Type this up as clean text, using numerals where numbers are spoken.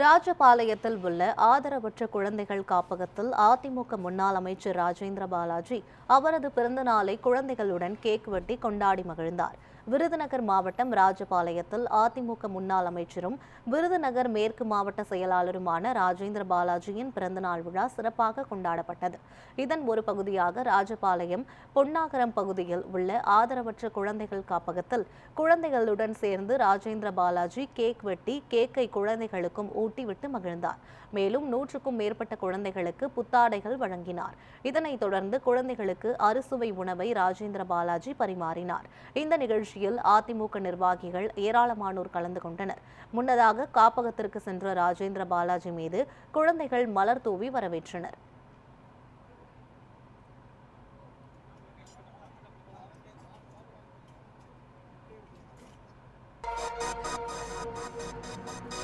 ராஜபாளையத்தில் உள்ள ஆதரவற்ற குழந்தைகள் காப்பகத்தில் அதிமுக முன்னாள் அமைச்சர் ராஜேந்திர பாலாஜி அவரது பிறந்த நாளை குழந்தைகளுடன் கேக் வெட்டி கொண்டாடி மகிழ்ந்தார். விருதுநகர் மாவட்டம் ராஜபாளையத்தில் அதிமுக முன்னாள் அமைச்சரும் விருதுநகர் மேற்கு மாவட்ட செயலாளருமான ராஜேந்திர பாலாஜியின் பிறந்தநாள் விழா சிறப்பாக கொண்டாடப்பட்டது. இதன் ஒரு பகுதியாக ராஜபாளையம் பொன்னாகரம் பகுதியில் உள்ள ஆதரவற்ற குழந்தைகள் காப்பகத்தில் குழந்தைகளுடன் சேர்ந்து ராஜேந்திர பாலாஜி கேக் வெட்டி கேக்கை குழந்தைகளுக்கும் ஊட்டிவிட்டு மகிழ்ந்தார். மேலும் 100க்கும் மேற்பட்ட குழந்தைகளுக்கு புத்தாடைகள் வழங்கினார். இதனைத் தொடர்ந்து குழந்தைகளுக்கு அறுசுவை உணவை ராஜேந்திர பாலாஜி பரிமாறினார். இந்த நிகழ்ச்சியில் அதிமுக நிர்வாகிகள் ஏராளமானோர் கலந்து கொண்டனர். முன்னதாக காப்பகத்திற்கு சென்ற ராஜேந்திர பாலாஜி மீது குழந்தைகள் மலர் தூவி வரவேற்றனர்.